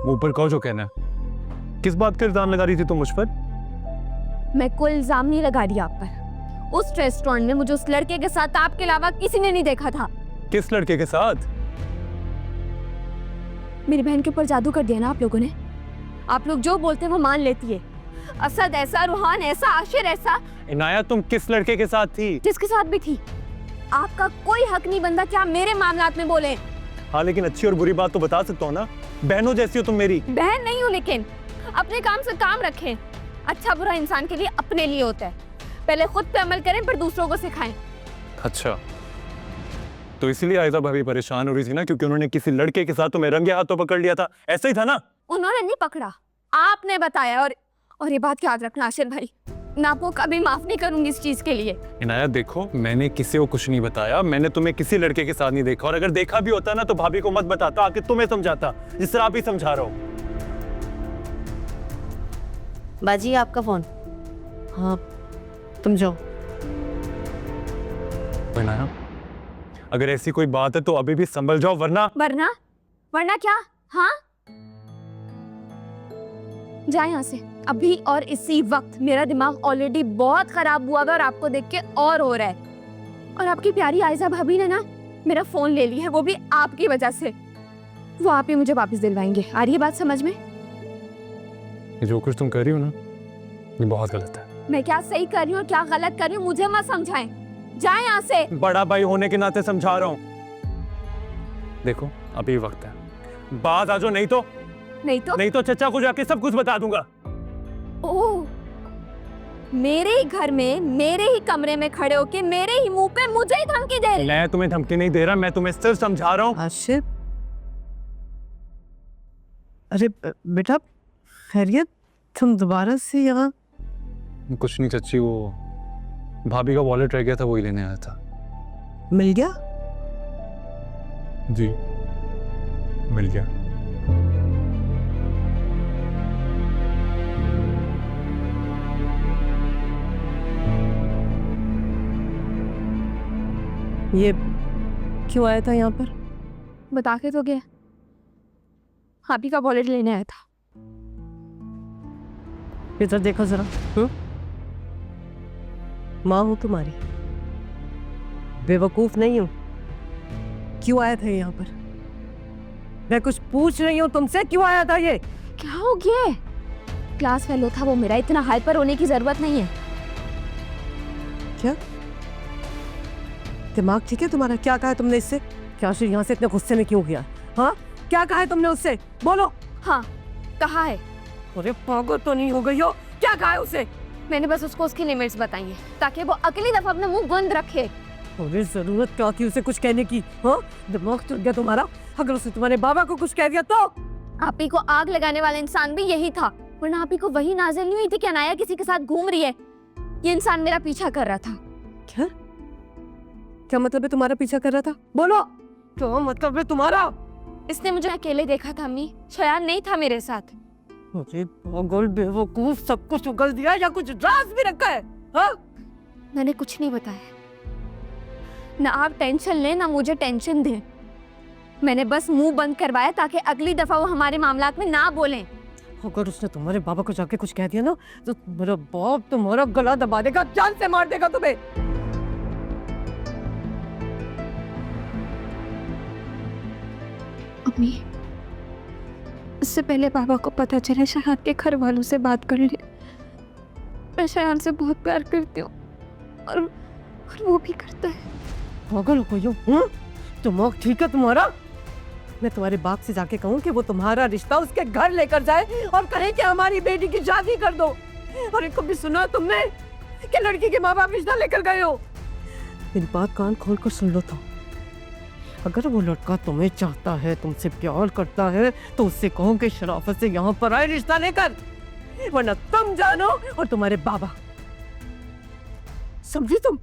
मुंह पर कहो जो कहना है। किस बात का इल्जाम लगा रही थी तुम मुझ पर? मैं कोई इल्जाम नहीं लगा रही आप पर। उस रेस्टोरेंट में मुझे उस लड़के के साथ आपके अलावा किसी ने नहीं देखा था। किस लड़के के साथ? मेरी बहन के ऊपर जादू कर दिया ना आप लोगों ने। आप लोग जो बोलते हैं वो मान लेती है। असद ऐसा, रूहान ऐसा, आशिर ऐसा। इनाया तुम किस लड़के के साथ थी? जिसके साथ भी थी। आपका कोई हक नहीं बनता कि आप मेरे मामलात में बोले। हाँ लेकिन अच्छी और बुरी बात तो बता सकता हूँ ना। बहनों जैसी हो तुम मेरी। बहन नहीं हूँ लेकिन अपने काम से काम रखें। अच्छा बुरा इंसान के लिए अपने लिए होता है। पहले खुद पे अमल करें फिर दूसरों को सिखाएं। अच्छा तो इसीलिए आयजा भाभी परेशान हो रही थी ना, क्योंकि उन्होंने किसी लड़के के साथ तुम्हें रंगे हाथों पकड़ लिया था। ऐसा ही था ना? उन्होंने नहीं पकड़ा, आपने बताया। और ये बात याद रखना आशिर भाई, मैं आपको कभी माफ नहीं करूंगी इस चीज के लिए। इनायत देखो, मैंने किसी को कुछ नहीं बताया। मैंने तुम्हें किसी लड़के के साथ नहीं देखा, और अगर देखा भी होता ना तो भाभी को मत बताता, आके तुम्हें समझाता जिस तरह आप ही समझा रहा हूँ। बाजी आपका फोन। हाँ तुम जाओ। इनाया अगर ऐसी कोई बात है तो अभी भी संभल जाओ, वरना वरना क्या? हाँ जाए यहाँ से अभी और इसी वक्त। मेरा दिमाग ऑलरेडी बहुत खराब हुआ है और आपको देख के और हो रहा है। और आपकी प्यारी आयजा भाभी ने ना मेरा फोन ले लिया है, वो भी आपकी वजह से। वो आप ही मुझे वापस दिलवाएंगे। आ रही है बात समझ में? ये जो कुछ तुम कर रही हो ना, ये बहुत गलत है। मैं क्या सही कर रही हूँ क्या गलत कर रही हूँ मुझे मत समझाएं। जाए यहाँ से। बड़ा भाई होने के नाते समझा रहा हूँ। देखो अभी वक्त है, बात आ जाओ, नहीं तो चचा को जाके सब कुछ बता दूंगा। ओह, मेरे ही घर में मेरे ही कमरे में खड़े होके मेरे ही मुंह पे मुझे ही धमकी दे रहे। मैं तुम्हें धमकी नहीं दे रहा, मैं तुम्हें सिर्फ समझा रहा हूँ। आशिफ, अरे बेटा खैरियत? तुम दोबारा से यहाँ? कुछ नहीं चच्ची, वो भाभी का वॉलेट रह गया था, वही लेने आया था। मिल गया? जी मिल गया। ये क्यों आया था यहाँ पर? बता के तो गया, आप ही का वॉलेट लेने आया था। इधर देखो जरा। माँ हूं तुम्हारी, बेवकूफ नहीं हूं। क्यों आया था ये यहाँ पर? मैं कुछ पूछ रही हूँ तुमसे, क्यों आया था ये? क्या हो गया? क्लास फेलो था वो मेरा, इतना हाइपर होने की जरूरत नहीं है। क्या दिमाग ठीक है तुम्हारा? क्या कहा है तुमने इससे? क्या आशिर यहाँ से इतने गुस्से में क्यों गया? हाँ क्या कहा है तुमने उससे? बोलो। हाँ कहा है। अरे पागल तो नहीं हो गई हो? क्या कहा है उसे? मैंने बस उसको उसकी लिमिट्स बताई है ताकि वो अगली दफा अपना मुंह बंद रखे। अरे जरूरत क्या थी उसे कुछ कहने की? हाँ दिमाग टूट गया तुम्हारा? अगर उसने तुम्हारे बाबा को कुछ कह दिया तो? आप ही को आग लगाने वाला इंसान भी यही था, वरना आप ही को वही नाज़िल नहीं हुई थी कि अनाया किसी के साथ घूम रही है। ये इंसान मेरा पीछा कर रहा था। क्या क्या मतलब है तुम्हारा पीछा कर रहा था? बोलो क्या मतलब है तुम्हारा? इसने मुझे अकेले देखा था अम्मी, शयान नहीं था मेरे साथ। अरे पागल बेवकूफ, सब कुछ उगल दिया या कुछ राज भी रखा है? हाँ मैंने कुछ नहीं बताया, ना आप टेंशन लें ना मुझे टेंशन दें। मैंने बस मुंह बंद करवाया ताकि अगली दफा वो हमारे मामलात में ना बोलें। अगर उसने तुम्हारे बाबा को जाके कुछ कह दिया ना तो मेरा बाप तुम्हारा गला दबा देगा, जान से मार देगा तुम्हें। अम्मी, इससे पहले पापा को पता चले शयान के घर वालों से बात कर ले। मैं शयान से बहुत प्यार करती हूँ और वो भी करता है। पागल हो गई हो? दिमाग ठीक है तुम्हारा? मैं तुम्हारे बाप से जाके कहूँ कि वो तुम्हारा रिश्ता उसके घर लेकर जाए और कहे कि हमारी बेटी की शादी कर दो। और एक कभी सुना तुमने कि लड़की के माँ बाप रिश्ता लेकर गए हो? मेरी बात कान खोल कर सुन लो। तो अगर वो लड़का तुम्हें चाहता है, तुमसे प्यार करता है, तो उससे कहो कि शराफत से यहाँ पर आए रिश्ता लेकर, वरना तुम जानो और तुम्हारे बाबा। समझी तुम?